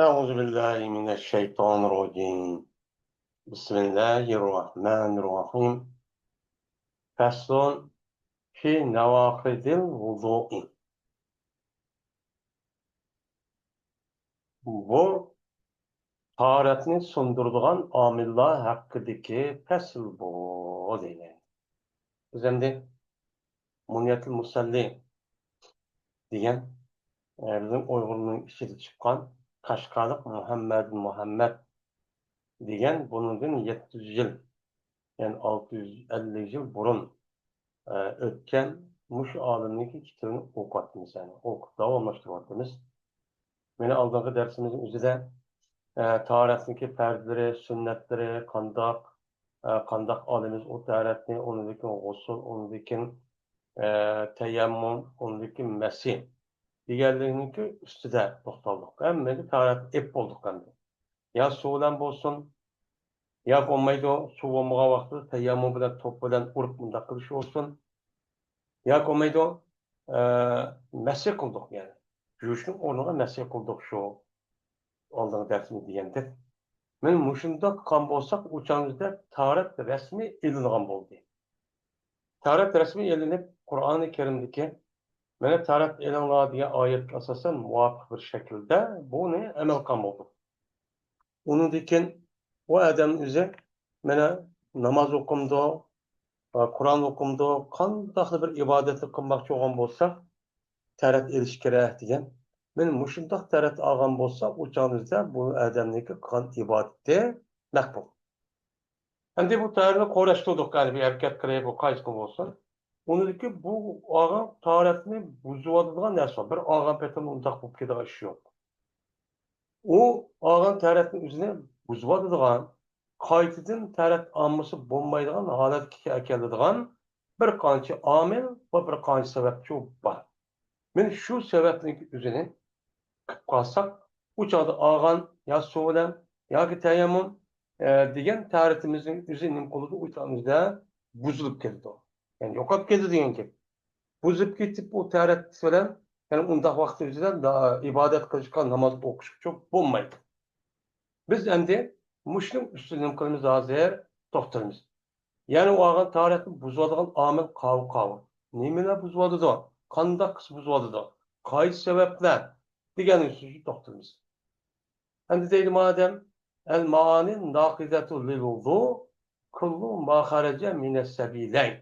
أعوذ بالله من الشيطان الرجيم بسم الله الرحمن الرحيم فصل في نواقض الوضوء. Bu taharetini sundurduğun amillar hakkındaki fasıl bu deyiladi. Biz endi Munyatul Musalli degan bizim Uyg'urning ichida chiqqan Qashqarlik Muhammad degan bundan 700 yil, ya'ni 650 yil burun o'tgan mush olimniki kitobini o'qiyapmiz, ya'ni o'qib davomlashtiryapmiz. Meni oldingi darsimizning o'zida tahoratniki farzlari, sunnatlari, qandoq olamiz u tahoratni, undan g'usl, undan tayammum, undan masih deganlikniki ustida to'xtaldik. Hammaga tahorat ep bo'ldik endi. Ya suv bilan bo'lsin, ya bo'lmaydi, suv bo'lmagan vaqtda tayammum bilan to'p bilan urib bunday qilish bo'lsin. Ya olmaydi, masih qildik, ya'ni yuvishning o'rniga masih qildik shu oldingi darsimizda degandek. Men mushundoq qilgan bo'lsak, o'shamizda tahorat rasmiy ilingan bo'ldi. Tahorat rasmiy ilinib, Qur'oni Karimdagi mana tahorat ilingan degan oyatga asosan muvofiq bir shaklda buni amal qilgan bo'ldik. Undan keyin u odam o'zi mana namoz o'qimdi, Qur'on o'qimdi, qanday bir ibodatni qilmoqchi bo'lgan bo'lsak, tarat elish kerak degan. Men mushundoq tarat olgan bo'lsa, o'chog'imizda bu odamniki qilgan ibodati maqbul. Endi bu taratni qo'rashtirdik, ya'ni bir harakat qilib, bu qaysi bo'lsin. Uniki bu olgan taratni buzadigan narsa. Bir olgan petin undaq bo'lib ketadigan ish yo'q. U olgan taratni o'zini buzadigan, qaytadan tarat olmasi bo'lmaydigan holatga keladigan bir qancha omil va bir qancha sababchi bor. Men shu sababning o'zini qilib qolsak, u chog'da olgan yo suv bilan yoki tayammum degan ta'rifimizning o'zi nima qiladi, u chog'imizda buzilib ketadi. Ya'ni yo'qolib ketadi degan gap. Buzib ketib u ta'rif bilan, ya'ni undaq vaqt o'zida ibodat qilishga, namoz o'qishga bo'lmaydi. Biz endi mushning ustida nima qilamiz hozir to'xtalamiz. Ya'ni u olgan ta'rifni buzadigan omil qavi. Nimalar buzadi? Qanday qilib buzadi? Qaysi sabablar degan usulga to'xtalamiz. Endi deydi madem el-maani naqidatu lil-vudu kullu ma kharaja min as-sabilayn.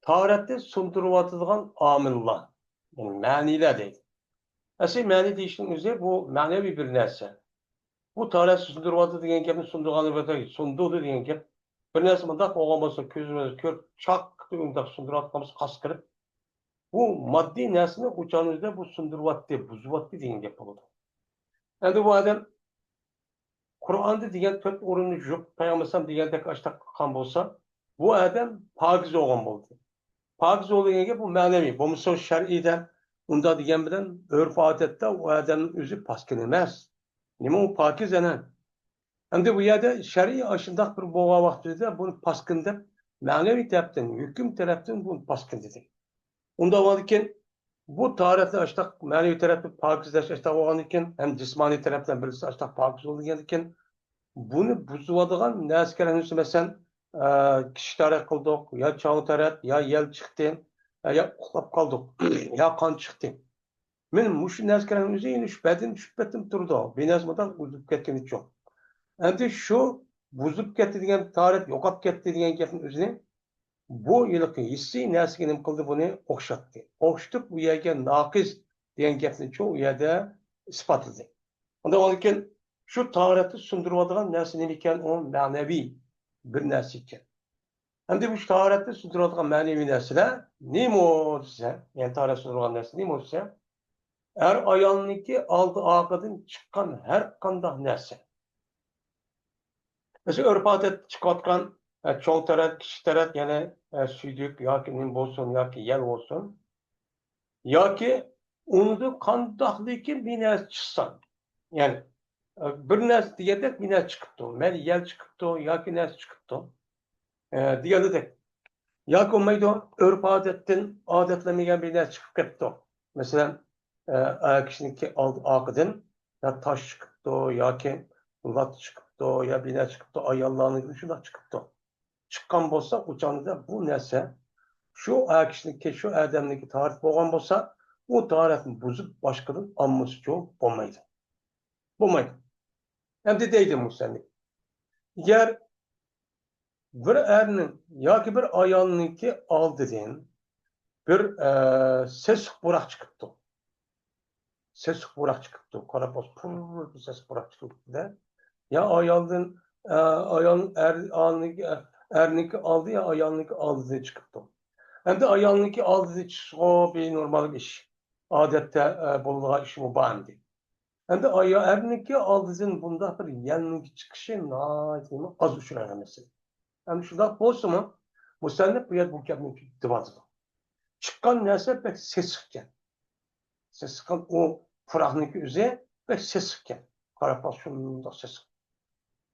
Tahoratni sundirayotgan omillar, yani ma'nilar deydi. Asli ma'ni deyishning o'zi bu ma'naviy bir narsa. Bu tahorat sundiryapti degan gapni sundirgani sundirdi degan gap. Bir narsa bundoq bo'lgan bo'lsa, ko'zimiz ko'rib, choq undoq sundirayotganimiz qas qilib, bu moddiy narsani o'chog'imizda bu sundiryapti, buzyapti degan gap bo'ladi. Endi bu odam Qur'onda degan 4 o'rinni yo'q, payg'ambar alayhisalom degandek ashtaq qilgan bo'lsa, bu odam pokiz bo'lgan bo'ldi. Pokiz bo'lganga bu ma'naviy, bo'lmasa shar'iyda unda degan bilan urf-odatda u odamning o'zi paskin emas. Nima u pokiz ana? Endi bu yerda shar'iy shundoq bir bo'lgan vaqtida buni paskin deb ma'naviy tarafdan, hukm tarafdan bu paskin dedi. Unda bo'lgan bu tahoratni ashtaq ma'naviy tarafdan pokizlash ashtaq bo'lgan ekan, ham jismoniy tarafdan birisi ashtaq pokiz bo'lgan ekan, buni buzadigan narsalarni masalan kishi tarat qildik, yo chong tarat, yo yel chiqdi, yo uxlab qoldik, yo qon chiqdi. Men mushu narsalarni o'zini shubhadan turdi. Benazmadan buzib ketgani yo'q. Endi shu buzib ketdi degan tarat yo'qolib ketdi degan gapni o'zini bu yilqi hissi narsaga nima qildi, buni o'xshatdi. O'xshatib bu yerga noqiz degan gapni u yerda isbotladi. Unda lekin shu taratni sundiradigan narsa nima ekan? U ma'naviy bir narsa ekan. Endi bu tahoratni sundiradigan ma'naviy narsalar nima desa, ya'ni tahorat sundiradigan narsa nima desa, ayolniki oldi orqadan chiqqan har qanday narsa. Mesela örf-odat chiqayotgan cho'ng tarat, kichik tarat, yana suydik yoki nim bo'lsin, yoki yel bo'lsin, yoki unda qandoqligi bir narsa chiqsa, ya'ni bir narsa deganda bir narsa chiqibdi, mayli yel chiqibdi yoki narsa chiqibdi degandek. Yoki olmaydi, urf-odatdan odatlanmagan bir narsa chiqib ketdi. Masalan, kişiniki akıdın ya taş çıkıptı ya ki lat çıkıptı ya bine çıkıptı ayarlarını şuna çıkıptı. Çıkan bolsa uçağınızda bu nese şu kişiniki şu erdemdeki tarih boğan bolsa o tarihin bozup başkanın anması çok olmaydı. Olmaydı. Hem de değildi muhsenlik. Eğer bir erinin ya ki bir ayağınınki aldı deyin bir ses burak çıkıptı. Ses burak çıkıptı. Karapos pırr bir ses burak çıkıptı da. Ya ayağın erniki aldı ya ayağınınki aldı diye çıkıptı. Hem de ayağınınki aldı diye çıkıptı bir normal iş. Adette buluğa işi bu bandi. Hem de erniki aldı diye bunda bir yanınki çıkışı az uçuran mesela. Yani şurada olsa mı? Musennef bu yer bu kâbinin dıvazıdı. Çıkan neyse pek ses çıkken. Ses çıkan o fırahındaki üze pek ses çıkken. Karapasyonunda ses.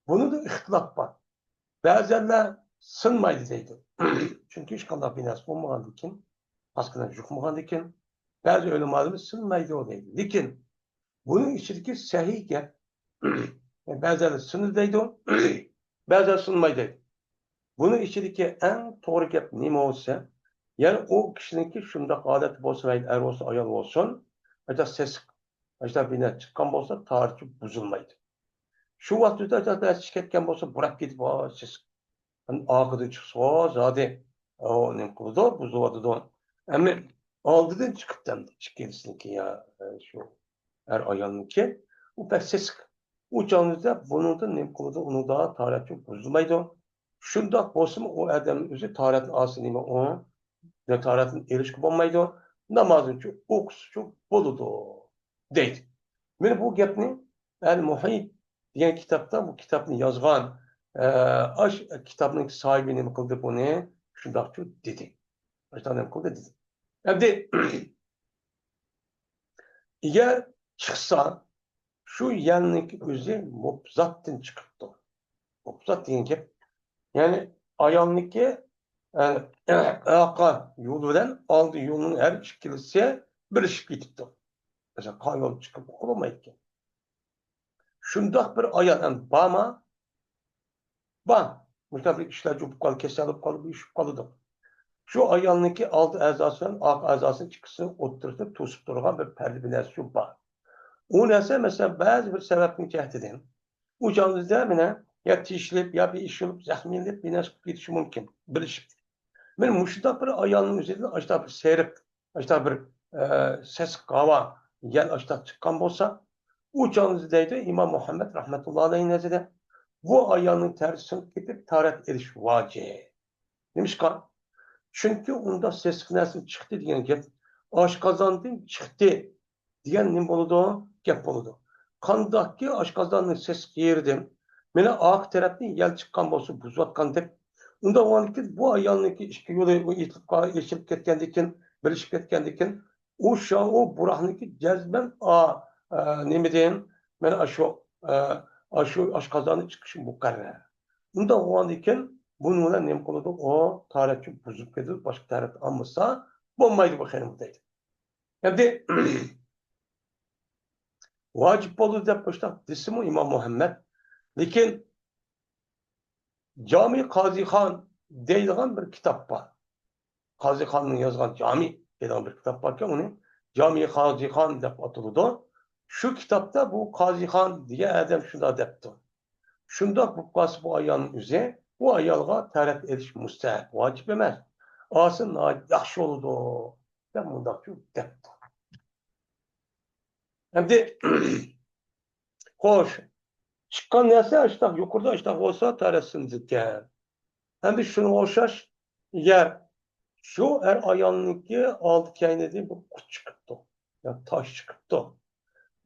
Bunu da ihtilaf var. Bazılarla sınmaydı deydi. Çünkü hiç kadar binası olmadan dikin. Askıdan yıkmadan dikin. Bazı öyle malımız sınmaydı o deydi. Lakin bunun içindeki sahih gel. Bazıları sınırdaydı. Bazıları sınmaydı. Bunun içindeki en doğru gap nima olsa, yani o kişininki şunda adeti olsa veya er olsa ayol olsun, hatta ses, hatta bina çıkan olsa tarihçi bozulmaydı. Şu vakti da şirketken olsa bırak gidip ses, hani ağzı çıksa zaten o ne kurdu bozulmadı da. Ama aldıdan çıkıp da çıkıyorsunki ya şu er ayolunki, o pek ses. Uçağınızda bunun da ne kurdu onu da tarihçi bozulmaydı. Şundaq bolsun o adamın özü taharetin asılıyım o ne taharetin erişki olmaydı. Namazın çok okusu çok boludu. Deydi. Men bu gapni El Muhit diyen kitapta bu kitabını yazgan aş kitabının sahibi ne kıldı bunu şundaq çok dedi. Aştan ne kıldı dedi. Endi eğer çıksa şu yanındaki özü mubzattin çıkıptı. Mubzat diyen gap yani ayağındaki ayağa yolu bilen aldı yolun her ikilisi birleşip gitipti. Mesela kayol çıkıp olamaydı ki. Şundak bir ayağın bama, bam. Mesela bir işler çubuk kalı, kesilip kalı, bir işip kalıdı. Şu ayağındaki altı azasının, ak azasının çıkısını oturtup tutup durgan bir perli bir nersi var. O nerse mesela bazı bir sebepini cehdedin. O canlıda mine ya tişlip ya bir iş olup zahmilip bir nersi geçişi mümkün. Birleşip. Men muşta bir ayağının üzerinde aşağı bir seyrek, aşağı bir ses kava gel aşağı çıkan bolsa, o canlıdaydı İmam Muhammed rahmetullahi aleyhi nezede bu ayağının tersini gidip taharet ediş vacip. Demiş ki, çünkü onda ses neresi çıktı diyen gap, aşkazandan çıktı diyen ne boludu? Gap boludu. Kandaki aşkazanın ses girdim. Mene ak taraftan yel çıkan bolsa buzatkan dep. Unda o anki bu ayağındaki işki yolu geçip ketkendikin, birleşip ketkendikin, o şan o burahniki cezben ne mi diyeyim? Mene aşu aşkazanın çıkışı mukarrer. Unda o andikin bununla nem kılıdı o tarihçi bozup gelir başka tarih almasa bombaydı bu xenimdeydi. Yani vacip olur dep başta disimi İmam Muhammed. Lakin Cami Kazihan deyilgan bir kitap var. Kazihan'ın yazgan Cami deyilgan bir kitap var ki onu Cami Kazihan dep atıldı. Şu kitapta bu Kazihan diye adam şunda depti. Şunda bu ayağının üzeri bu ayalga tarif ediş müstehak, vacip emez. Aslında yaxşı oldu. Ben bunda çok depti. Hem de hoş. Çıkan neyse açtak, yukarıda açtak olsa tarifsinizken. Hem de şunu hoşaş, yer şu er ayağındaki altı kaynedi bu kut çıktı. Ya taş çıktı.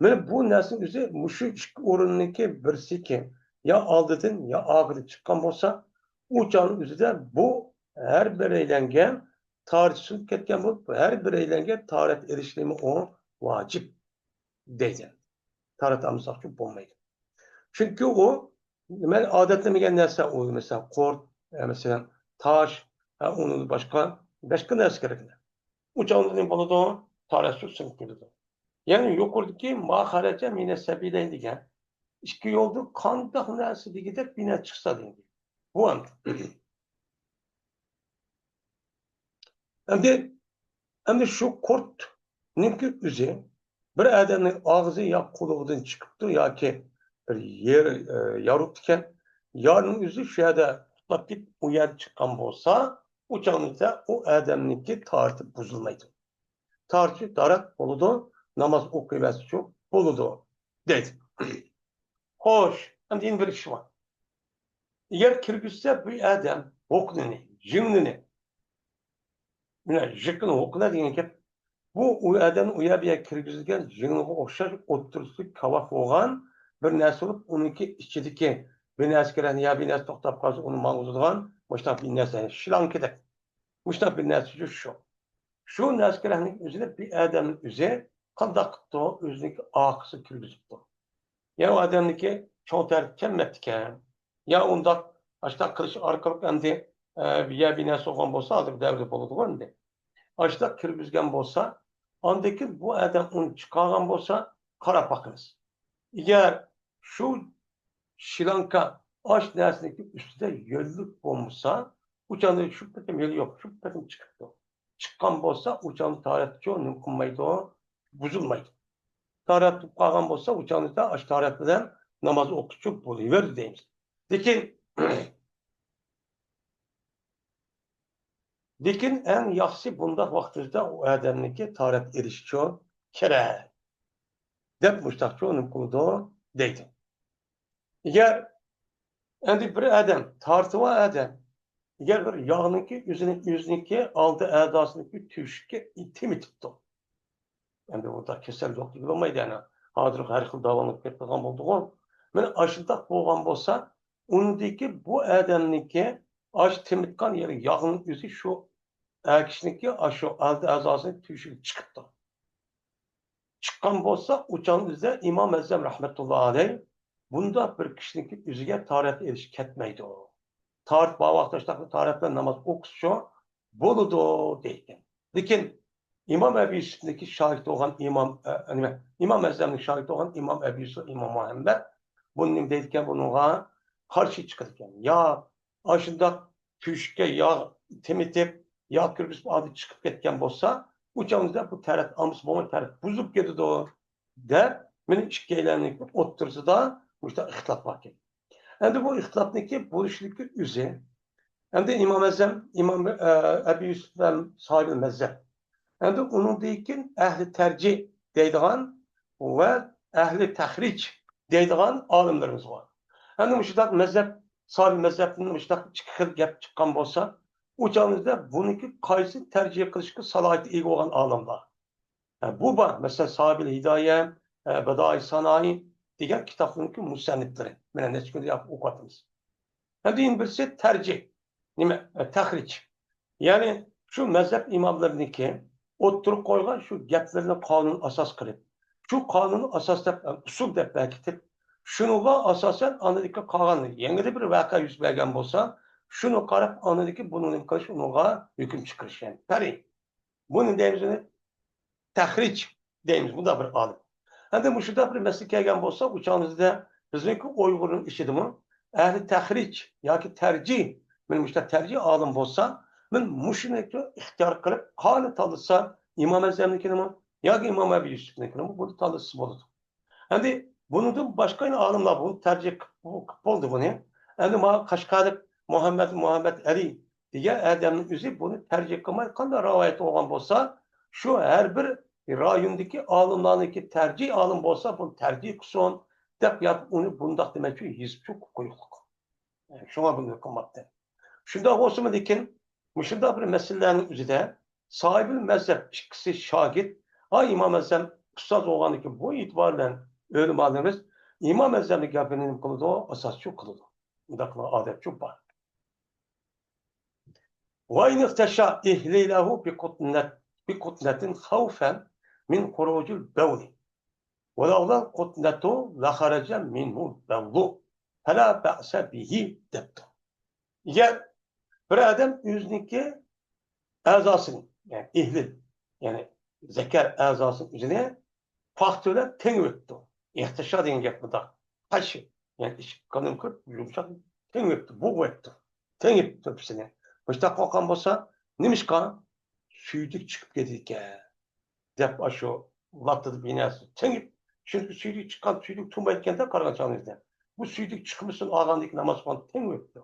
Böyle bu nesin üzeri muşu orundaki birisi ki ya aldıdın ya ağrı çıkan olsa uçağın üzerinde bu her bir eylenge tarihçilik ketken bu her bir eylenge tarih erişimi o vacip deydi. Tarih amısakçı olmaydı. Çünkü o ben adetlemegen nerse o mesela kort mesela taş onun başka nerse gerekli. Uçağın dediğim bana da tarihçi sınıf gibi. Yani yukarıdaki maharece mine sebileyn degan. İki yolda kandaq narsa degidek bine çıksa deydi. Bu an. Endi endi şu kurtninki üzi bir adamning og'zi yo quloqidan chiqibdi yoki bir yer yorib ekan, yoning o'zi shu yerda uxlab ketib u yerda chiqqan bo'lsa, u chog'da u odamniki tortib buzilmaydi. Tortib darak bo'ladi, namoz o'qiyversa shu bo'ladi deydi. Xo'sh, endi bir ish bor. Agar kirgizsa bu odam o'qnini, jinnini, mana jiqni o'qina degan gap. Bu u odam u yerga kirgizilgan jinga o'xshash o'ttirishlik kavaf bo'lgan bir narsa bo'lib, uniki ichidagi bir narsalarni ya bir narsa to'xtab qolsa, uni ma'nozadigan mushtaq bir narsa, shilankidek. Mushtaq bir narsa shu. Shu narsalarning o'zida bir odamning o'zi qanday qilib o'ziniki oqisi kirgizibdi. Ya o odamniki cho'ntar kelmabdi ekan. Ya unda ashta qilish orqali endi ya bir narsa olgan bo'lsa, hozir davri bo'ladi endi. Açta kirgizgen bolsa, andaki bu adam onu çıkaran bolsa, kara bakınız. Eğer şu şilanka aş nersindeki üstte yöllük olmuşsa, uçanın şüphetim yolu yok, şüphetim çıktı. Çıkan bolsa, uçanın tarihçi onun kunmaydı o, buzulmaydı. Tarih kalan bolsa, uçanın da aş tarihçiden namazı okuyup buluyor deyimiz. Lekin, Lekin en yaxshi bunda vaqtida u odamniki tarix erishchi kerak deb mushtaqchi uning qildi deydi. Agar endi bir odam tortib odam agar bir yog'niki o'ziniki oldi a'zosiniki tushishga itim-itibdi. Endi unda kasal yo'qligi bo'lmaydi yana. Hozir har xil davolanib ketgan bo'ldi-ku. Mana ashundoq bo'lgan bo'lsa, undagi bu odamniki ash timitgan yeri yog'ning o'zi shu kishiniki shu oldi a'zosini tushib chiqibdi. Chiqqan bo'lsa, o'shan o'zida Imom Azam rahmatullohi alayh bunda bir kishiniki o'ziga tahorat erish ketmaydi. Tahorat vaqtda tahorat bilan namoz o'qishi bo'ladi deydi. Lekin İmam Ebu Yusuf'daki şahit olan İmam Azam'ın şahit olan İmam Ebu Yusuf, İmam Muhammed bunun deyken bununla karşı çıkarken ya aşında tüşke ya temitip ya kırgız adı çıkıp ketken bolsa uçağımızda bu taraf amız bomba taraf buzup gidiyordu o der benim şikayelerini otursa da bu işte ihtilaf var ki. Hem de bu ihtilafdaki buluşluklar üzeri hem de İmam Azam, İmam Ebu Yusuf ve sahibi mezhep. Hem de onun deyken ehli tercih deydiğen ve ehli tahriç deydiğen alimlerimiz var. Hem de müştak mezhep, sahibi mezhepinin müştak çıkan bolsa uçağınızda bununki kaysi tercih kılışkı salahiyeti iyi olan alimler. Yani bu var. Mesela sahibi hidaye, bedai sanayi diğer kitaplarınki musennifleri. Ben ne çıkıyor yapıp okuttunuz. Hem de birisi tercih, tahriç. Yani şu mezhep imamlarınki oturup koygan şu gaplarni qonun asas qilib, şu qonun asas deb usul deb bekitib, shunga asosan anadagi qolgan yangida bir voqea yuz bergan bo'lsa, shuni qarab anadagi buni nima qilish unga hukm chiqarishgan. Qari, buni deymiz tahric deymiz, bu da bir olim. Endi mushunda bir masala kelgan bo'lsa, uçağınızda bizniki Uyg'urning ishidimi, ahli tahric yoki tercih, men mushta tercih olim bo'lsa, men mushuni ixtiyor qilib qoni tanlasa İmam Azam'nikini yoki İmam Ebu Yusuf'nikini bunu tanlasa bo'ladi. Endi bundan boshqa olimlar bunu tercih bo'ldi buni. Endi ma Qashqarlik Muhammed Ali degan odamning o'zi buni tercih qilmay qanday rivoyat bo'lgan bo'lsa, shu har bir rayondagi olimlarniki tercih olim bo'lsa, bunu tercih qilsin deb yotib uni bundoq demoqchi yozib qo'yuq. Shunga buni qilmoqda. Shundoq bo'lsa lekin shundoq bir masalalarning o'zida sahibi mezhep ikkisi şagird, İmam Azam ustoz bo'lganiki bu e'tibordan o'limalarimiz İmam Azamning gapini nima qiladi, asos shu qiladi. Bundoq odat shu bor. Va in ihtasha ihlilahu biqutnatin khawfan min khurujil bawl. Ve lawla qutnatu la kharaja minhu bawl. Fala ba'sa bihi debdi. Eğer bir adam o'ziniki a'zosini yani ihlil yani zekar a'zosini o'zini paxtalar teng öttü. İhtişa deyen gep bu da. Taşı. Yani iş kanın kırp, yumuşak teng öttü. Bu öttü. Teng öttü hepsini. Başta kalkan bolsa, neymiş kan? Süydük çıkıp gediyken. Dep aşağı lattadı binası. Teng çünkü süydük çıkan süydük tumayken de kargaçanızda. Bu süydük çıkmışsın ağandaki namaz kılan teng öttü.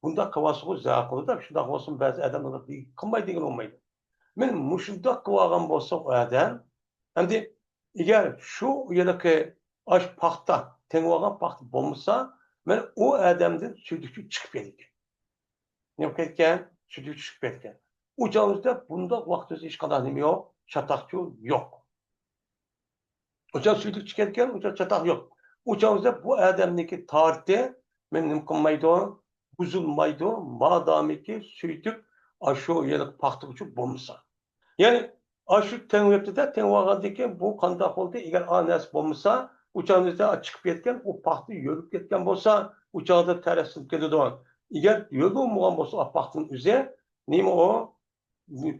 Bunda kavası bu zakılı da şunda olsun bazı adamlar kılmay degen olmaydı. Men muşunda kıvagan bolsa o adam, endi eğer şu yerdeki aş paxta, tengvagan paxta bolmasa, men o adamdan süydükçü çıkıp ketken. Ne ketken? Süydükçü çıkıp ketken. O canlıda bunda vaqtı hiç kadar nemi yok, çatakçı yok. O can süydükçü ketken, o can çatak yok. O canlıda bu adamdaki tarihte men nim kılmaydı, buzulmaydı, madami ki süydük aşı yerdeki paxta uçup bolmasa. Yani aşı tengwepti de tengwagandaki bu kanda oldu. Eğer anas bolmasa, uçağınızda çıkıp ketken, o paxtı yörüp ketken bolsa, uçağda terasılıp ketedi. Eğer yolu olmagan bolsa, o paxtın üze, neymi o?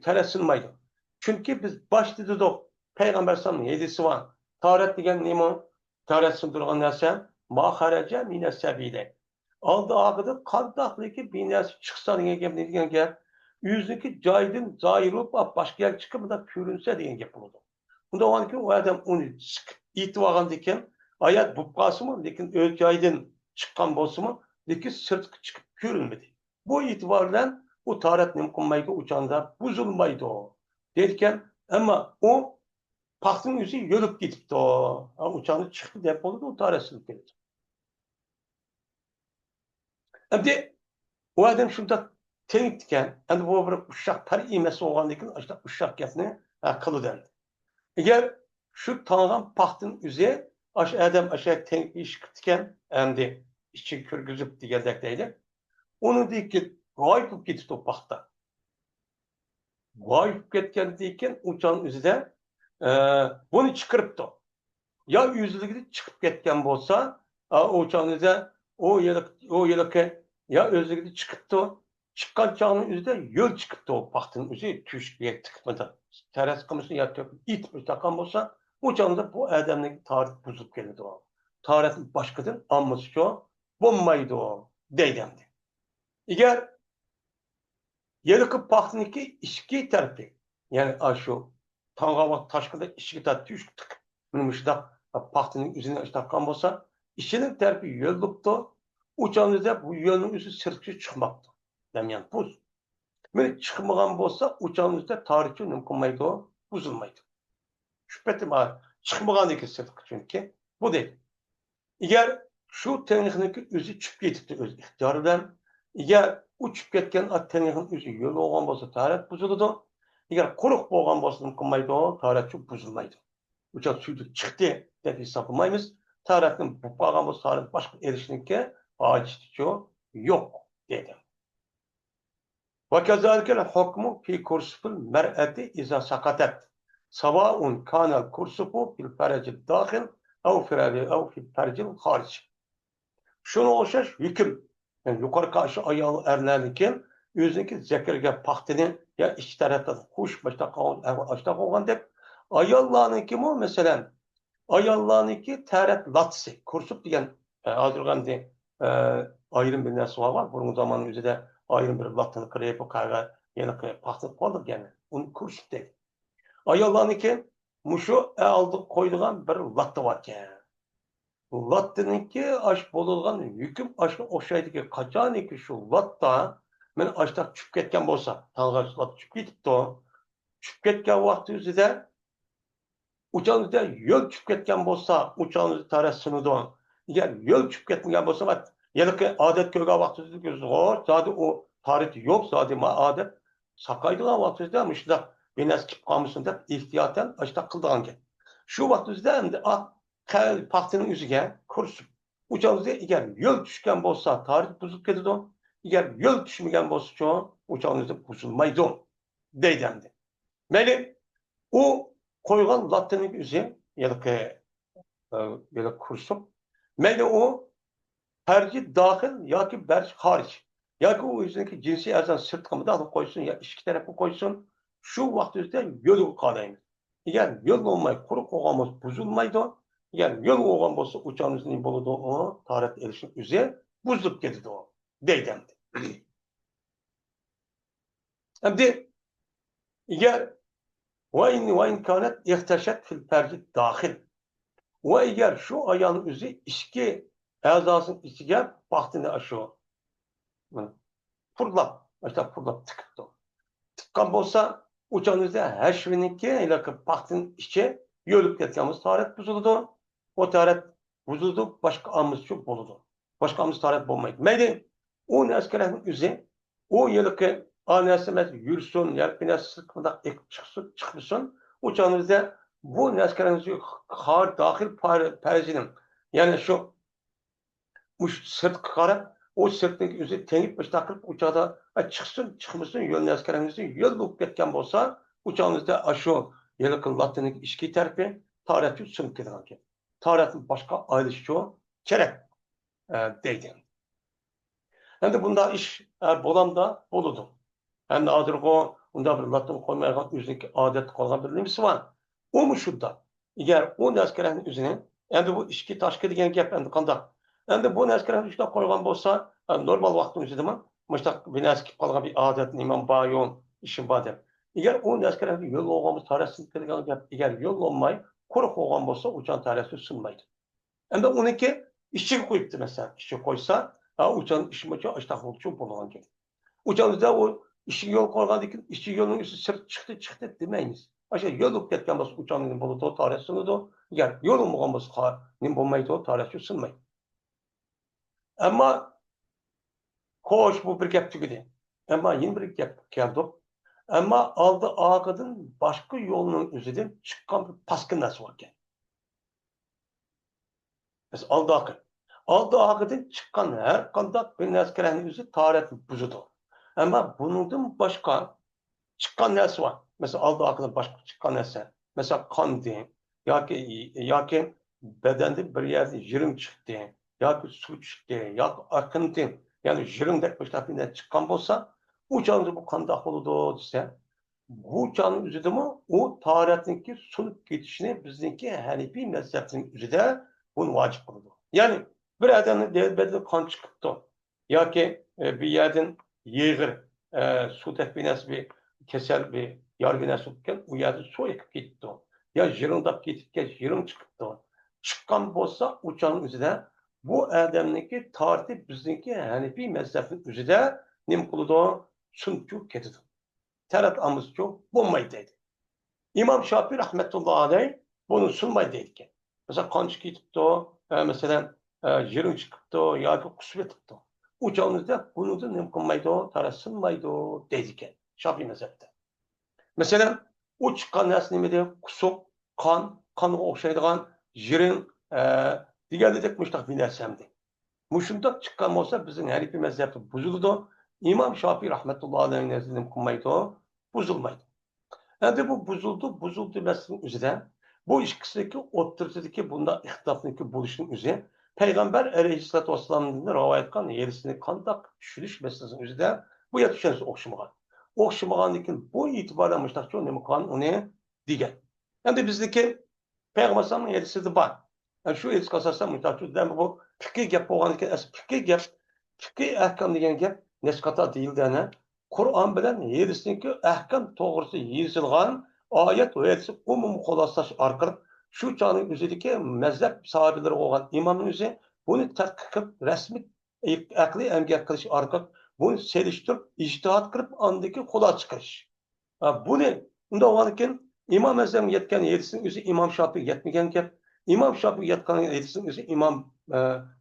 Terasılmaydı. Çünkü biz baş dedik, Peygamber sallallahu hedisi var. Taharet degen neymi o? Taharet durgan narsa, ma haraca mine sebile. Aldı ağıdı, kandaqlıki bir narsa çıksa degen gap. Yüzdeki caydın zahir olup başka yer çıkıp da körünse diyen gap oldu. Bunda o anki o adam onu itivagan diken ayat bupkası mı? Lekin öz caydın çıkan bolsa mı? Lekin sırt çıkıp körünmedi. Bu itibarla o taharet nemkunmaydı uçağında buzulmaydı o. Derken ama o pahtın yüzü yörüp gitipti o. Uçağında çıktı depoldu o taharet geldi. Hem de o adam şunda tenkdiken, endi bu bir uşak par imesi olgandan işte uşak gapni kılı dendi. Eğer şu tanıgan paxtın üze aş adam aşağı tenk iş kıtken endi içi kürgüzüp degendek deydi. Onu deyki gayip olup gitip o paxta. Gayip ketken deyken uçağın üzerinde bunu çıkırıptı. Ya yüzlüğü çıkıp ketken bolsa, o uçağın üzerinde o yeleke ya özlüğü çıkıptı. Çıkan çağının üzerinde yol çıkıptı o paxtın üzerinde tüş bir tıkmadı. Teres kımısı ya töküp it takan bolsa, uçağında bu adamın tarih buzulup geldi o. Tarihin başkadır, amması şu, bombaydı o, deydemdi. Eğer yelikip paxtınki işki tarafı, yani aşu, tangava taşkıda işki tarafı tüş tık. Mınmışda paxtının üzerine takan bolsa, işinin tarafı yoluptu, uçağınızda bu yolun üzü sırtçı çıkmaktı. Demyan buz. Böyle çıkmagan bolsa, uçağınızda tarihçi mümkünmaydı o, buzulmaydı. Şüphetim var. Çıkmagan iki sırtçı çünkü. Bu değil. Eğer şu teknikin üzü çıkıp ketipti öz ihtiyarı bilen, eğer uçup ketken at teknikin üzü yolu olgan bolsa tarih buzuldu. Eğer quruq bolgan bolsa mümkünmaydı o, tarihçi buzulmaydı. Uçak süydük çıktı dep hesaplaymayız. Tarihten bu bağlan bolsa tarih başka erişinlikке acizliği yok dedi. وكذلك الحكم في كرسف المرأة إذا سقطت سواء كان الكرسف في الفرج الداخل أو في الفرج الخارج. Şuna oxşaş hüküm. Yani yukarı karşı ayağı erlerliken özündeki zekirge paxtini ya iki taraftan kuş başta açta koygan dep ayallarınki mi mesela ayallarınki taraf latsi kursup diyen adırgan de ayrım bir nersi var. Bunun zamanı üzerinde ayrım bir latını kırayıp kayga yeni kırayıp paxtını koyduk yani. Onu kursup değil. Ayallarınki muşu aldık koyduğun bir latı var ki. Lattınınki aş bolulgan hüküm aşkı oşaydaki kaçaniki şu latta men aşta çıkıp ketken bolsa talgaç lat çıkıp ketipti o. Çıkıp ketken vakti üzerinde uçağınızda yol çıkıp ketken bolsa uçağınızı tarasını da eğer yol çıkıp ketken bolsa vat yelik adet köyge vakti üzerinde o zadi o tarihti yok zadi ma adet sakaydılan vakti üzerinde mışda benes kip kalmışsın dep ihtiyaten aşta kıldığan ki. Şu vakti üzerinde paxtının üzüge kursup uçağınızda eğer yol düşken bolsa tarih buzulup ketidi. Eğer yol düşmegen bolsa çoğu uçağınızda buzulmaydı deydemdi. Meli o koygan lattının üzü ya da kursup meli o tercih dahil ya ki berç hariç ya ki o yüzündeki cinsi erzan sırtkımı da alıp koysun ya iki tarafı koysun şu vakti üzerinde yolu kalayım. Eğer yol olmay, kuru koğamız buzulmaydı. Eğer yol olgan bolsa uçağımız ne boludu o taharet erişim üze buzulup ketidi o. Deydemdi. Hem eğer وإن كانت اختشت في الفرج الداخل ve eğer şu ayağın üzü içki azasının içine baktığında aşağı fırlap tıkıttı. Tıkkan bolsa uçağınızda heşvininki ile baktığın içe yölüp ketkenimiz taharet buzuludu. O taharet buzuludu, başka amız çok boludu. Başka amız taharet bulmaydı. Meydi, o neskerenin üzü, o yılıkı anesimet yürüsün, yelpine sıkmadan çıkmışsın. Uçağınızda bu neskerenin üzü dahil perzinin, yani şu sırt karab, o sırtdaki üzü tengip takılıp uçağda çıkmışsın yolun askerinizi yol bulup ketken bolsa uçağınızda aşağı yılıkın latınlık işki terpi tarihçi sınıp ketken. Tarihin başka ayrılışı kerek deydi. Hem de bunda iş bolamda boludu. Hem de adırgo bunda bir latın koymayan üzerindeki adet kalan bir limsi var. O mu şurada? Eğer o askerin üzerine hem bu işki taşkı diyen gap hem de kandak. Hem de bu askerin üzerine koygan bolsa normal vaktin üzerinde mi? Müştak binaski kalan bir adet imam bayon işin badem. Eğer o askerin yol olmamız tarihsiz kelgen gap eğer yol olmay koruk olgan bolsa uçan tarihsiz sunmaydı. Hem de 12 işçi koyuptu mesela. İşçi koysa uçan işin başı açtak oluşu bulunan gibi. Uçağınızda o işi yol koygandıkken işçi yolun üstü sırt çıktı demeyiniz. Aşağı yol olup ketken bolsa uçağının buludu o tarih sunudu. Eğer yol olmagan bolsa bulmaydı o tarih sunmaydı. Ama hoş bu bir gap tügedi. Ama yeni bir gap geldi. Ama aldı ağadın başka yolunun üzerinden çıkan bir paskın nasıl varken. Mesela aldı ağadın çıkan her kandak bir neskerenin üzeri tarih buzudu. Ama bunun başka çıkan nersi var. Mesela aldı ağadın başka çıkan nersi. Mesela kan deyin. Ya ki bedende bir yerde yırım çıktı. Ya ki su çıktı. Ya ki akıntı. Yani yırım dekmişler çıkan bolsa uçağınızı bu kandak oludu dese bu uçağın üzerinde mi o tarihteki sulup geçişini bizdeki Hanefi mezhebinin üzerinde bunu vacip kıldı. Yani bir yerden bedende kan çıktı. Ya ki bir yerden yığır su tekbines bir kesel bir yargına sokken o yerde su ekip gitti. Ya jırındap gittik jırım çıktı. Çıkan bolsa uçağın üzerinde bu erdemdeki tarih bizdeki Hanefi mezhebinin üzerinde nim kılıdı sunçu ketidi. Terat amızcı bulmaydı. İmam Şafii rahmetullahi aleyh bunu sunmaydı. Mesela kan çıktı, mesela yırın çıktı, ya da kusur çıktı. Uçağınızda bunu da ne kılmaydı, tarasılmaydı dedik. Şafii mezhepte. Mesela o çıkan nesnemede kusuk, kanı okşaydıgan yırın diğer dedik müştak bir nesnemdi. Muşunda çıkan olsa bizim her iki mezhepte bozuldu. İmam Şafii rahmetullahi aleyh'in nezdinde kılmaydı, bozulmaydı. Yani bu bozuldu meselenin üzerine bu ilişkisindeki otortedeki bunda ihtilafındaki buluşun üzerine Peygamber aleyhissalatü vesselam'ın rivayet kılan yerisini kandak düşürüş meselesinin üzerine bu yatışanızı okşamagan. Okşamaganlıkın bu itibarla müştakçı ne kan onu digen. Yani bizdeki Peygamber sallallahu yerisi de var. Yani şu yerisi kasarsa müştakçı demek bu fikir gap boğanlıkın fikir ahkam degen gap neskata değil dene. Kur'an bilen yerisindeki ahkam doğrusu yazılgan ayet ve hadis umum xulaslaş arqılıq şu çağın üzerindeki mezhep sahabeleri olan imamın üzeri bunu tatkik resmi akli emgek kılış arqılıq bunu seliştirip ictihat kırıp andaki xulasa çıkış. Bu ne? Bunda olanken İmam Azam yetken yerisinin üzeri İmam Şafii yetmegen gap. İmam Şafii yetken yerisinin üzeri İmam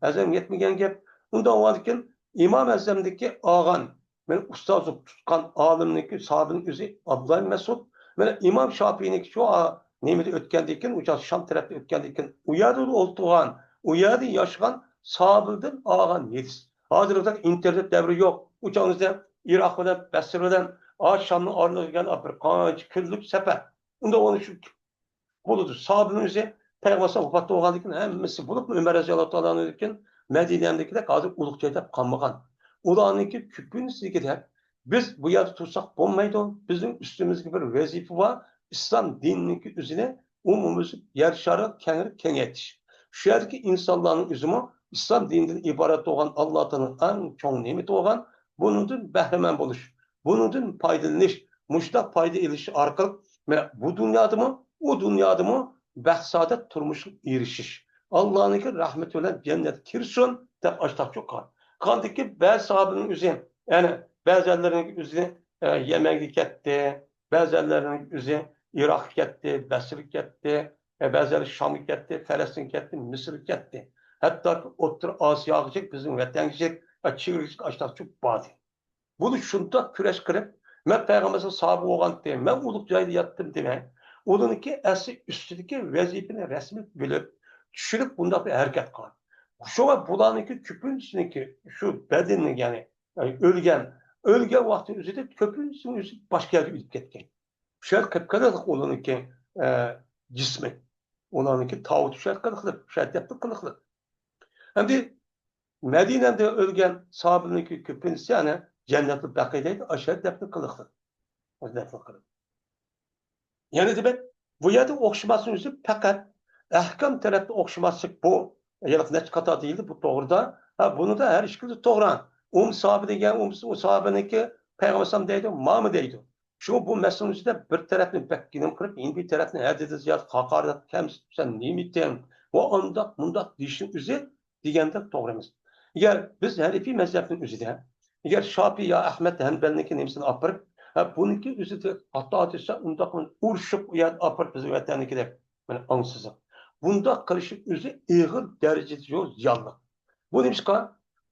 Azam yetmegen gap. Bunda olanken İmam Azam'daki ağan ben ustazlık tutkan alimdeki sahabinin üzeri Abdullah Mesud ve İmam Şafii'nin şu nemede ötkendeyken uçak Şam tarafta ötkendeyken uyadı oltuğan, uyadı yaşayan sahabiden ağan yeris. Hazırda internet devri yok. Uçağınızda Irak'dan, Basra'dan Şam'ın ağırlığı gelen bir kaç günlük sefer. Bunda onu şu buludu. Sahabinin üzeri Peygamber vafatta oğandıkken hemmesi bulup Ömer Aziyallahu Allah'ın ödükken Medine'dekiler hazır ulukçayda kalmagan. Ulanınki küpün sizgide biz bu yerde tutsak bulmaydı. Bizim üstümüzde bir vazife var. İslam dininin üzerine umumumuz yer şarı kendini kengetiş. Şu yerdeki insanların üzümü İslam dininden ibaret olan Allah'tan en çok nimet olan bunun behremen buluş. Bunun faydalanış, muştak fayda ilişki arkalık bu dünyada mı, o dünyada mı behsadet turmuşun erişiş. Allah'ın rahmeti ile cennet kirsun de açtak çok kan. Kandaki bazı sahabenin üzerine yani bazılarının üzerine Yemen'e gitti, bazılarının üzerine Irak gitti, Basra gitti, bazıları Şam'a gitti, Filistin gitti, Mısır gitti. Hatta Orta Asya'ya gidecek, bizim vatandaşlık, çığırıcık açtak çok bazı. Bunu şunda küreş kırıp, ben Peygamber'e sahibi olan diye, ben uluk cayda yattım diye, onunki esli üstündeki vazifini resmi bilip, düşünüp bunda bir hareket kılar. Şuna bulanınki küpün üstündeki şu bedenini yani ölgen vakti üzerinde küpün üstünde başka yerde gidip ketken. Şöyle kıpkırılık onunki cismi. Onunki tavut şöyle kılıklı, şeddetli kılıklı. Hem de Medine'de ölgen sahabenin köpünüsü yani cennetli bakideydi aşağı defne kılıklı. O defne kılıklı. Yani demek bu yerde okşamasının yüzü fakat ahkam tarafta okşaması bu. Yani ne kata değildi bu doğruda. Ha, bunu da her şekilde doğran. Sahabe degen o sahabeninki Peygamber deydi, mı deydi. Şu bu meselenin üstünde bir tarafını bekkinim kırıp bir tarafını ededi ziyad hakaret sen nimetten o anda mundak dişin üzeri degende doğramız. Eğer biz Hanefi mezhebinin üzerinde eğer Şafii ya Ahmet Hanbel'ninki nemsini apırıp bununki üzerinde hatta etse undakın urşup ya apırıp bizi vatandakiler yani ansızın. Bunda karışık üzeri ağır derecede yok yanlık. Bu demiş ki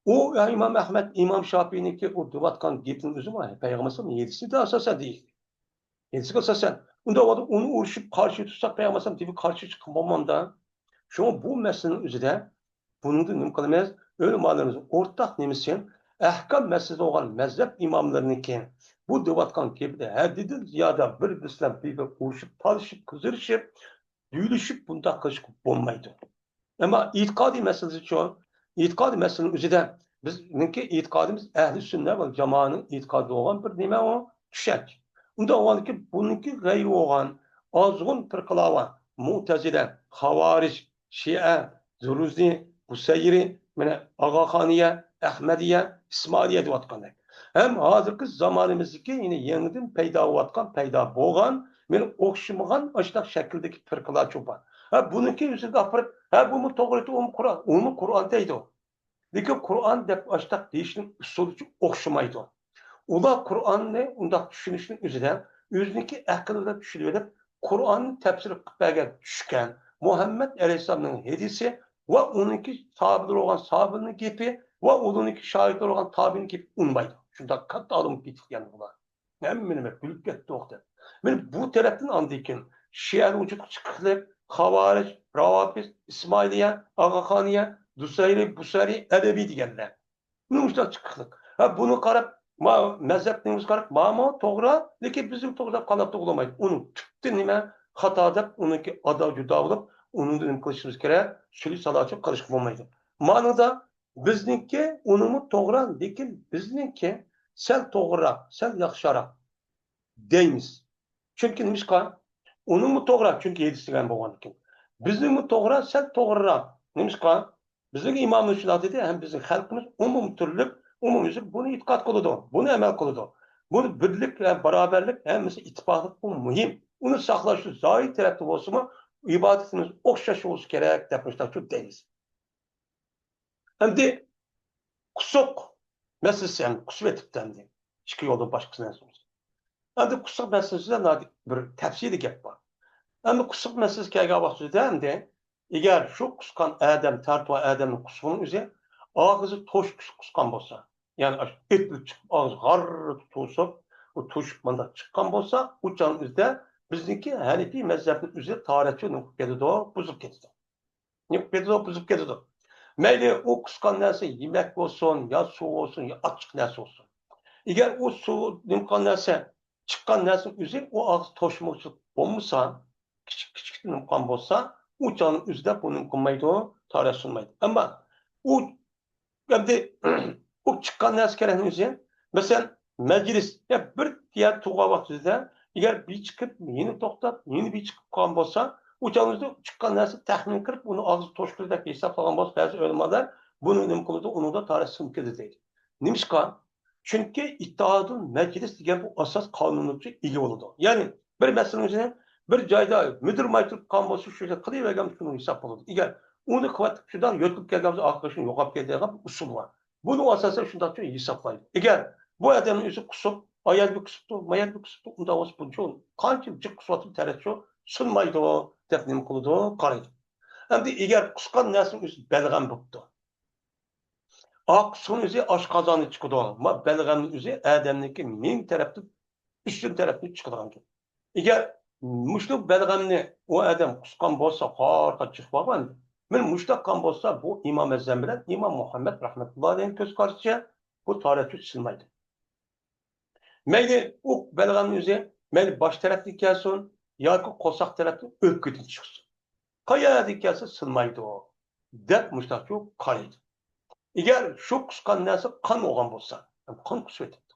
o ya İmam Ahmet, İmam Şafii'ninki o duvatkan gittin üzüm var. Peygamber'in yedisi de asasen değil. Yedisi de asasen. Onu urşup karşı tutsak Peygamber'in gibi karşı çıkmamam da. Şu an bu meselenin üzerinde bunun da mümkünlemez. Öyle mallarımızın ortak nemisin ahkam meselesi olan mezhep imamlarınınki bu duvatkan gibi de her dedi ziyade bir İslam bir urşup, talışıp, kızırışıp, düğülüşüp bunda kaşık bulmaydı. Ama itikadi meselesi şu, itikadi meselenin üzerinde bizimki itikadımız ehli sünnet ve cemaatinin itikadı olan bir nime o düşek. Unda olan ki bununki gayri olan azgın fırkalar Mu'tezile, Havaric, Şia, Zuruzi, Huseyri, Ağakhaniye, Ahmediye, İsmailiye diyorlar. Hem hazırki zamanımızdaki yine yeniden peyda olatkan, peyda boğan, okşamagan açık şekildeki fırkalar çok var. Ha bununki yüzünde apırıp, ha bu mu doğruydu, o mu Kur'an? O mu Kur'an deydi o. Lekin Kur'an dep açtak deyişinin usulü okşamaydı o. Ula Kur'an ne? Undaq düşünüşün üzerine, yüzündeki akılda düşünüp, Kur'an'ın tefsiri kıtbaya düşken, Muhammed Aleyhisselam'ın hedisi ve onunki sahabeler olan sahabenin gibi ve onunki şahitler olan tabi'nin gibi unmaydı. Şunda kat alım bitik yani bunlar. Emmine gülüp gitti oqda. Men bu taraftan andikin Şia'nın ucuk çıkıp Havaric, Ravafis, İsmailiye, Ağakhaniye, Dusayri, Busari, Edebi deganlar. Bunun ucuk çıkıp. Ha bunu qarab mezhepimiz qarab ma'mo to'g'ri, lekin bizim to'g'ri qalab to'g'lamaydi. Uning tükti nima xato deb uniki ado judo bo'lib, uni nima qilishimiz kerak? Suli salochi qilish bo'lmaydi. Ma'noda bizniki unimi to'g'ri, lekin bizniki sal to'g'riroq, sal yaxshiroq deymiz. Chunki nimishqa? Unimi to'g'ri, chunki yetishgan bo'lgan ekan. Bizningmi to'g'ri, sal to'g'riroq. Nimishqa? Bizning imomimiz shunday dedi, ham bizning xalqimiz umum turli umumyüzük bunu itikad kılıdı, bunu emel kılıdı. Bunu birlik ve beraberlik hem ittifaklık bu mühim. Bunu saklaşı zahir tarafta olsun mu ibadetimiz okşaşı olsun gerek yapmışlar çok deniz. Hem de kusuk meselesi yani kusuk etipten de çıkıyor yolda başkasına sonra. Hem de kusuk meselesinden bir tefsiri gep var. Hem de kusuk meselesi kelge bahsediyor hem de eğer şu kuskan Adem, tartı Adem'in kusuğunun üzeri ağzı toş kuskan olsa yani etli çıkıp ağzı har tutulsa o tuş manda çıkan olsa uçağın üzerinde bizdeki Hanefi mezhebinin üzeri tarihçi nukuk gedidi o buzup gedidi. Nukuk gedidi o buzup gedidi. Meyli o kuskan neyse yemek olsun ya su olsun ya açık neyse olsun. Eğer o su nukuk neyse çıkan neyse üzeri o ağzı toşmuş olmuşsa küçük nukuk olsa uçağın üzerinde bunun konmaydı o tarih sunmaydı. Ama o yani o çıkan askerlerin üzerine mesela meclis ya bir diğer tuğa vaktinde Eğer bir çıkıp, yeni toxtab, yeni bir çıkıp qolgan bo'lsa, o'shaningizda chiqqan narsa taxmin qilib, uni og'zi to'shqir deb hisoblagan bo'lsa, ba'zi o'limalar buni nima qiladi, unida tarix sumkadi deydi. Nimishqa? Chunki ittihodul majlis degan bu asos qonunga ega bo'ladi. Ya'ni bir masalani bir joyda mudirmay turib qolgan bo'lsa, shu yerda qilavergan shuni hisob bo'ladi. Agar uni qivatib shundan yo'tib kelgan bo'lsa, oxirgi yo'qolib ketadigan usul bor. Buni asosan shunday hisoblaydi. Agar bu odamning o'zi qusib, ayol bir qusibdi, mayal bir qusibdi, unda o'z buncha qancha jiq qusib tarixchi sunmaydi deb nima qiladi, qaraydi. Endi agar qusgan narsa o'zi balg'am bo'libdi. Oq suv o'zi oshqozonni chiqadi. Ma balg'amning o'zi odamniki ming tarafdan üstün tarafdan chiqadigan. Agar mushtu balg'amni u odam qusgan bo'lsa, qorqa chiqib qolgan. Men mushtaqan bo'lsa, bu imom Azam bilan imom Muhammad rahmatullohi alayhi ko'z qarashicha bu tarixchi tushunmaydi. Mayli u balg'amning o'zi mayli bosh tarafdan kelsin yoki qo'saq tarafdan o'pkidan chiqsin. Qayerdan kelsa silmaydi deb mushtaqchi qaraydi. Agar shu qusgan narsa qon bo'lgan bo'lsa, qon qusib o'tibdi.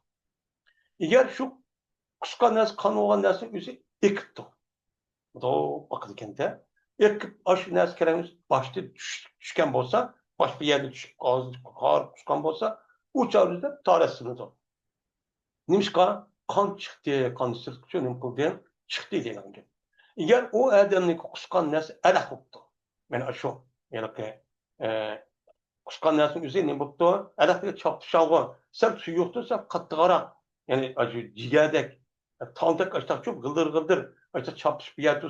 Agar shu qusgan narsa qon bo'lgan narsa o'zi ekibdi. Xudo aql ekanda, ekib shu narsa kerakmiz boshda tushgan bo'lsa, bosh bir yerga tushib qor qusgan bo'lsa, u chog'da tarasini Nimishqa qon chiqdi, qon sirtqichi nima qildi, chiqdi degan gap. Agar u odamning qusgan narsa alaq bo'libdi. Mana shu, ya'ni qusgan narsa o'zi nima bo'libdi? Alaqga chopishang'i, sen suyuqdi, sen qattiqroq, ya'ni jigadek, tongdak ashtachu g'ildir, ashta chopish bir yerda,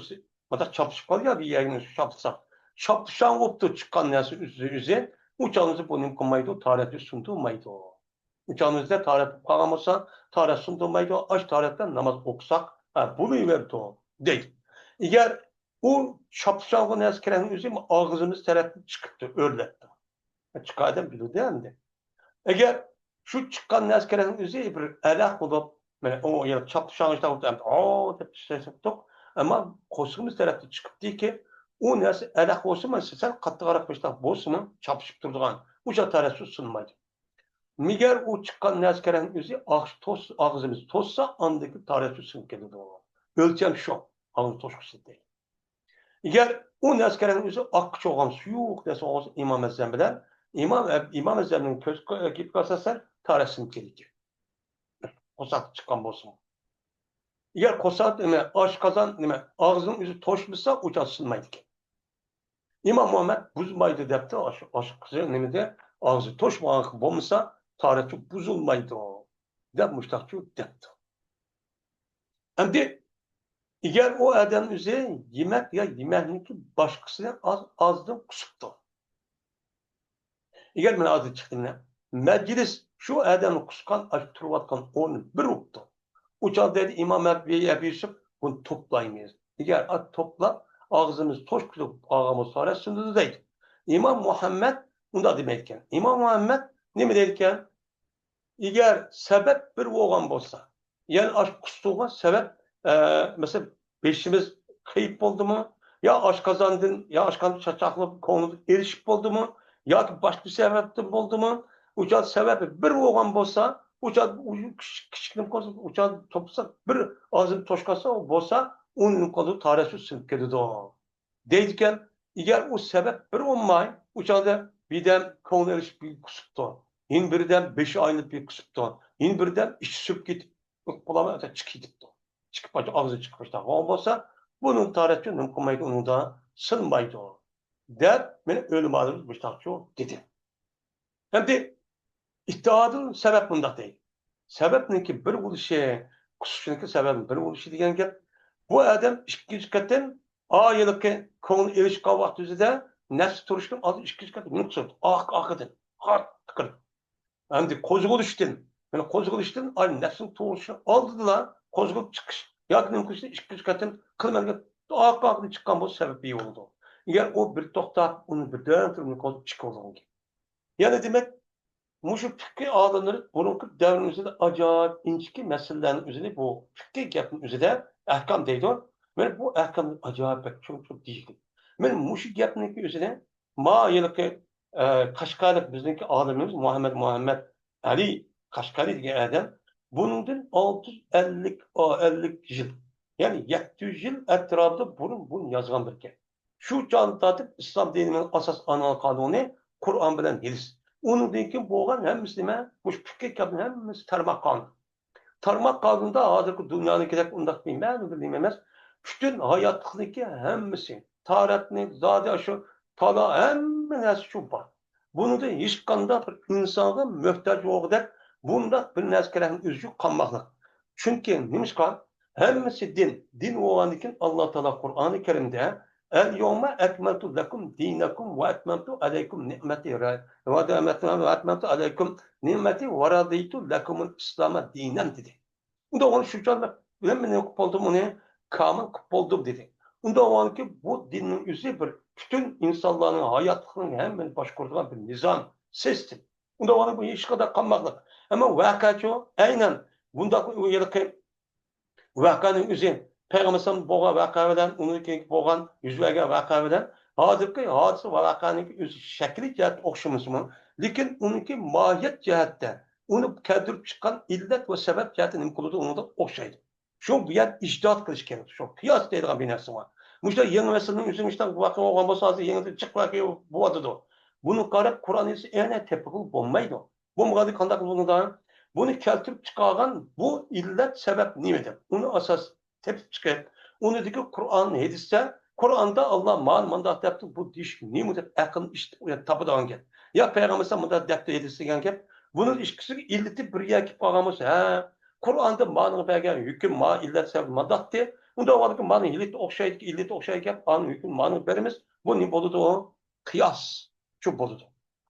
mana chopishib qolgan bir yerni chopsa. Chopishang bo'libdi chiqqan narsa o'zi, u chog'da bu nima qilmaydi, tarixni sundirmaydi. Uçağımızda tarif kalmasa, tarif sundurmaydı, aç tariften namaz okusak, bunu verdi o, değil. Eğer o şapşalgın eskerenin üzerine ağzımız tarafı çıktı, örletti. Çıkardım bilir değil mi? Eğer şu çıkan eskerenin üzerine bir elak olup, o ya şapşalgın işte o tep şey yaptık, ama koşumuz tarafı çıkıp değil ki, o nesi elak olsun mu, sen katlı karak başta olsun mu, çapışıp durduğun, uca tarifi sunmaydı. Miger o çıkan neskerenin özü ağzımız tozsa andaki tarihçi sınıfı doğru. Ölçem şu, ağzı toşkusu değil. Eğer o neskerenin özü akçı olan suyuk dese olsa İmam Ezzem bilen, İmam Ezzem'in köz gibi kasaslar tarih sınıfı gerekir. Kosak çıkan bolsun. Eğer kosak aş kazan ağzının özü toşmuşsa uçan sınmaydı ki. İmam Muhammed buzmaydı depti aş kızı nemede ağzı toşmayan bulmuşsa tarihçi buzulmaydı deb müştakçı depti. Endi eğer o adam üzeri yemek ya yemekninki başkasına azdan kusuptu. Eğer ben azı çıktığımda meclis şu adamı kuskan açıp duruvatkan onu bir uptu. Uçak dedi İmam Ebu Yusuf bunu toplaymayız. Eğer topla ağzımız toş kılıp ağamız sonra sınırlı değil. İmam Muhammed bunu da demeyken. İmam Muhammed ne mi derken? Eğer sebep bir olgan bolsa, yani aşk kustuğuna sebep mesela beşimiz kayıp oldu mu? Ya aşkazandın, ya aşkazandın çaçaklı konuda erişip oldu mu? Ya ki başka bir sebepten oldu mu? Uçan sebebi bir olgan bolsa, uçan küçüklim konusu, uçan toplasa bir ağzını toşkasa bolsa, onun konu tarihsiz sınıf geldi o. Deydiken, eğer o sebep bir olmay, uçanda birden konu erişip bir kusuptu. Yine birden 5 aylık bir kısıptı. Yine birden iş süp gidip kulağıma çıkıp çıkıp ağzı çıkmıştı. Olmasa bunun tarihçi nümkumaydı onu da sınmaydı o. Der, beni ölüm alırız müştakçı dedi. Hem de ittihadın sebep bunda değil. Sebep ki bir oluşu, kusurşunki sebep bir oluşu diyen gel. Bu adam işkiz katten ayılık konu eriş kavak düzede nefsi turuştum adı işkiz katten nüksüt. Akıdın. Tıkır. Hem kozguluştun. Yani kozguluştun, aynı nefsin tuğuşunu aldılar, kozgulup çıkış. Yakının kuşta işkiz katten kılmadan aklı çıkan bu sebebi oldu. Eğer o bir tokta, onu bir dönem türünü kozgup çıkıyor. Yani demek, muşu fikri ağlanır, bunun devrimizde de acayip inçki meselelerin üzerine bu fikri yapının üzerine ehkam deydi. Yani bu ehkam acayip çok değildi. Yani muşu yapının üzerine ma yılıkı Kaşgarlık bizdeki ağlamımız Muhammed Ali Kaşgari diye adam Bundan 650 yıl. Yani 700 yıl etrafında bunu yazgan bir gap. Şu çağını tatip İslam dininin asas ana kanunu Kur'an bilen hadis. Onun dinkin boğan hem Müslüman, bu fikir kabin hem tarmak kanunu. Tarmak kanununda hazırki dünyanın gerek undaq bilmem bütün hayatlıkdaki hemmisi, tarihini, zade şu, tala hemmen nersi şu var. Bunu da hiç kanda bir insana möhtaç olacak, bunda bir neskelerinin üzücü kanmaklık. Çünkü nimişka, hemmisi din olan için Allah Teala Kur'an-ı Kerim'de el yevme ekmeltu lekum dinakum ve etmemtu aleykum ni'meti ve etmemtu aleykum ni'meti ve radıytu lekumul İslam'a dinen dedi. Unda onu şu anda ben ne oldum onu kamil oldum dedi. Unda o anki bu dinin üzeri bir bütün insanların hayatının hemen başkurduğu bir nizam, sistem. Unda onu bu iş kadar kalmaklık. Ama vakıaçı aynen bunda o yılki vakanın üzeri Peygamber'in boğa vakaveden, onun ki boğan yüzlerce vakaveden hazırki hadise vakanın üzeri şekli cihet okşaması mı? Lakin onunki mahiyet cihette onu keltirip çıkan illet ve sebep cihetinin kuludu onu da okşaydı. Şu bir yer icraat kılış gerek. Şu kıyas deyilgen bir nersi var. Muşta yeni meselenin üzerine işte vakı olan basası yeni çık vakı bu adı da. Bunu karab Kur'an ise ene tepkil olmaydı. Bu mugadı kandak bunu da bunu keltirip çıkargan bu illet sebep nimedir. Onu asas tepkip çıkıp onu deki Kur'an hadiste Kur'an'da Allah mandat yaptı bu diş nimedir akıl işte tapıdan gel. Ya Peygamber'e mandat yaptı hadiste gel. Bunun işkisi illeti bir yakip ağamız ha. Kur'an'da manı bergen hüküm ma illet sebep mandattı. Bunda var ki manı illet okşaydı gel anı hüküm manı berimiz. Bu ne boludu o? Kıyas. Şu boludu.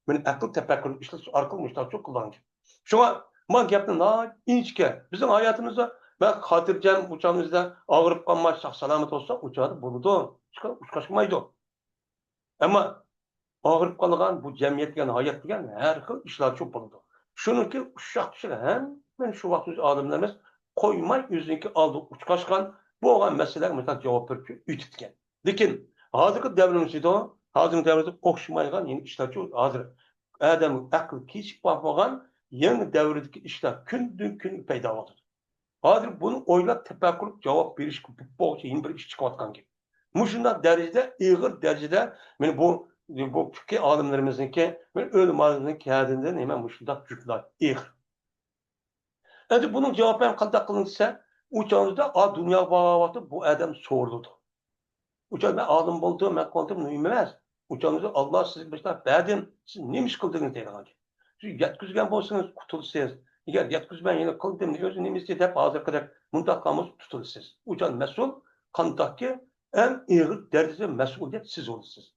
Benim akıl tefekkür işte akıl müştak çok kullanıcı. Şuna man gapni inçke. Bizim hayatımızda ben hatircem uçağımızda ağırıp kalmaz sağ selamet olsa uçağı buludu. Uçkaşmaydı. Ama ağırıp kalgan bu cemiyet degan hayat degan her xil ishlar çok buludu. Şununki uşakçı hemen şu vaqt adamlarımız koymay yüzünki aldı uçkaşkan bu olan meseleler mesela cevap verip ütütken. Lekin hazırki devrimizde hazırki devrimizde okşamaygan yeni işler çok hazır. Adam akıl keçik bakmagan yeni devredeki işler günden gün payda oldu. Hazır bunu oylab tefekkür cevap veriş bu yeni bir iş çıkartkan gibi. Muşunda derecede, ağır derecede yani bu fikir alimlerimizinki ve ölüm alimlerinin kağıdında hemen muşunda cüpler, ağır. Yani bunun cevabı kandak kılınsa uçağınızda a dünya bağavatı bu adam soruldu. Uçağın ben alim bulduğum, ben kontum mühim emez. Uçağınızda Allah sizin başına verdim, siz neymiş kıldınız diye kalacak. Siz yetkizgen bolsanız kutulursunuz. Eğer yetkizmen yine kıldım, özü neymiş diye hep ağzı kadar muntakamız tutulursunuz. Uçağın mesul, kandaktaki en ağır derecede mesuliyet siz olursunuz.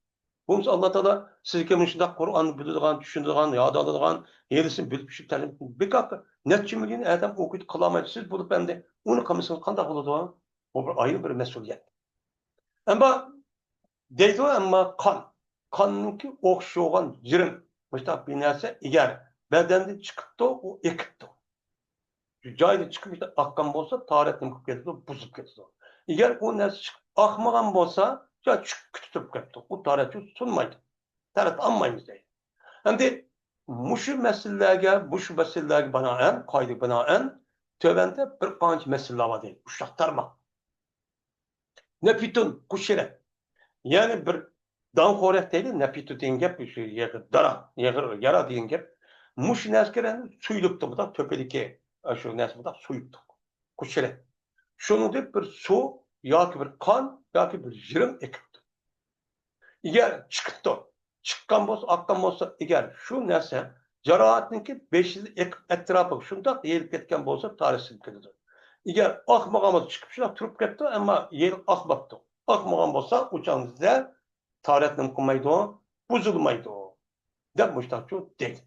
Bunun Allah Teala sizge müşunda Kur'an'ı bildiğin, düşündüğün, yada aldığı, yerisin bilip şu talim bir kapı net cümlenin adam okuyup kılamaydı. Siz bulup bende onu kamışsın kandak oldu. O bir ayrı bir mesuliyet. Ama deydi ama kanınki okşoğan jirim. Mesela bir nerse eğer bedende çıkıptı o ekipti. Cayda çıkıp işte akkan bolsa taharetin kıp ketdi, buzup ketdi. Eğer o nerse çıkıp akmagan bolsa ya kütüp ketdi. O taharet sunmaydı. Taharet anmayız deydi. Endi muşu meselelerge banaen, kaydı banaen tövende bir qancha meseleler var deydi. Uşaqtarma. Nepitun kuşire. Yani bir danxorak deydi, nepitu degan gap, shu yara degan gap. Mush narsalarni suyulibdi, buda to'pedagi shu narsa buda suyulibdi. Kuchili. Shuni deb bir suv yoki bir qon yoki bir jirim ekibdi. Agar chiqibdi, chiqqan bo'lsa, oqqan bo'lsa, agar shu narsa jarohatniki 5 yil atrofi shundoq yeyilib ketgan bo'lsa, tarixsiz ketadi. Agar oqmagan bo'lsa, chiqib shundoq turib ketdi, ammo yer oqmabdi. Oqmagan bo'lsa, o'changizda taharetini kılmaydı o, bozulmaydı o. Dep muştakçı değil.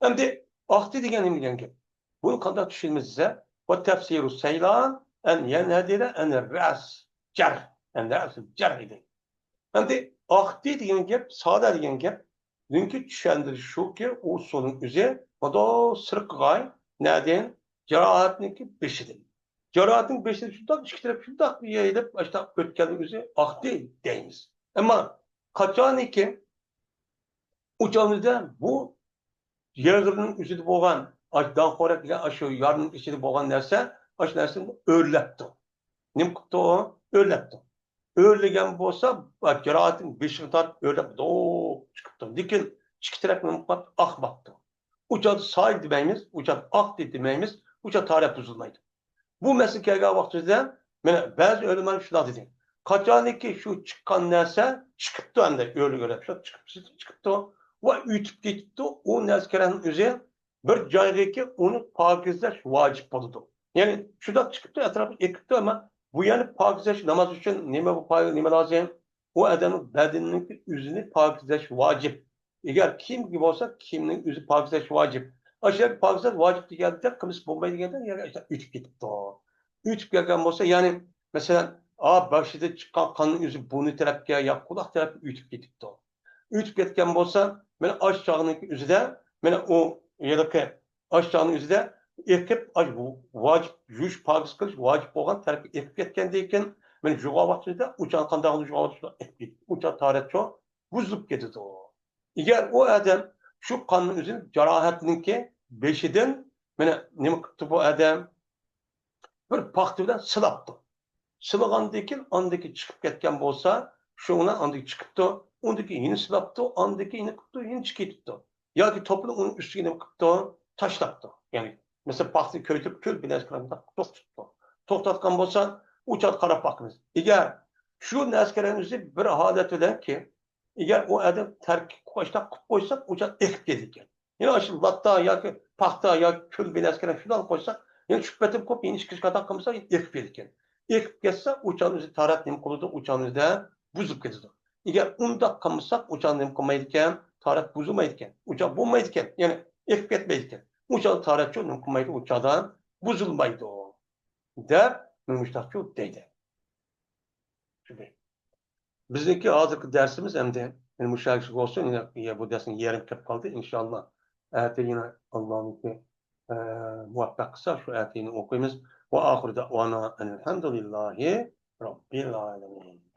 Hem de ahdi degen nemi degen gep. Bunu kandak düşünmezse ve tefsiru seylan en yenhedire en ras cer. En ras cer idi. Hem de ahdi degen gep, sade degen gep. Dünkü düşendiriş şu ki o solun üzeri o da sırıkgay nereden cerahatniki beşidir. Cerahatin beşidir şundak işkitirip şundak yayılıp işte ötkenin üzeri ahdi deyimiz. Ama kaçaniki uçağımızda bu yağırının üzeri boğan Açdan korak ya şu yarın içinde boğan derse aş dersini örlepti. Nim kıptı o? Örlepti. Örlegen bolsa bak cerahatin beşini tart örlepti. Oo çıkıptı. Dikin çıkı taraf mümkün akmaktı. Uçadı sahil demeyimiz, uçadı ak demeyimiz, uçadı tarih buzulmaydı. Bu meslekeye vaxtida mana ba'zi o'limlar shunaqa dedi. Qachoniki shu chiqqan narsa chiqibdi endi o'rniga qarab chiqibdi va o'tib ketibdi. U narsaning o'zi bir joydagi uni pokizlash vojib bo'ladi. Ya'ni shundoq chiqibdi, atrofga ekibdi ama bu yani pokizlash namoz uchun nima bu nima lozim? U odamning badanining o'zini pokizlash vojib. Agar kimki bo'lsa, kimning o'zi pokizlash vojib. Aşağı pokizlash vojib deganda qilmish bo'lmaydi deganda yani o'tib ketibdi. Üç gelgen olsa yani mesela başında çıkan kanın yüzü burnu tarafga ya kulak tarafga ütüp ketipti. Ütüp ketken olsa mana aşağının yüzüde mana o yerdeki aşağının yüzüde ekip bu vacip yuş pagiz kılış vacip olan tarafga ekip ketkendan keyin mana juğa vaqtida uçan qandaq juğa vaqtida ekip uçan tarafga buzulup ketdi o. Eğer o adam şu kanın yüzünün jarohatninki beshidan mana nima qilibdi bu adam bir paxta bilan silabdi. Silagandan keyin andaki chiqib ketgan bo'lsa, shu bilan andaki chiqibdi, undaki yine silabdi, andaki yine qilibdi, yine chiqib ketibdi. Yoki to'pni uning ustiga nima qilibdi, tashlabdi. Ya'ni masalan paxtani ko'ytirib ko'l bilan to'xtatdi. To'xtatgan bo'lsa, uçat qarab boqamiz. Agar shu narsalarning o'zi bir holat bilanki, agar u odam tark qo'shda qilib qo'ysa, uçat ekib ketadi ekan. Ya'ni shu latta yoki paxta yoki ko'l bilan shundan qo'ysak, yani şüphetim kop yeni çıkış kadar kalmışsa ekip verirken. Ekip geçse uçağın üzeri tarat nem koludu uçağın üzeri buzup gidiyordu. Eğer 10 dakika kalmışsak uçağın nem komaydıkken tarat buzulmaydıkken. Uçak bulmaydıkken yani ekip etmeydikken. Uçağın taratçı nem komaydı uçağdan buzulmaydı o. Der mümüştakçı deydi. Şimdi bizdeki hazırki dersimiz hem de yani müşahit olsun yine bu dersin yarım kap kaldı inşallah. Ertesi yine Allah'ın muvaffak kılsa şu ayetini okuyunuz. Ve ahir da'vana enelhamdülillahi Rabbil alemin.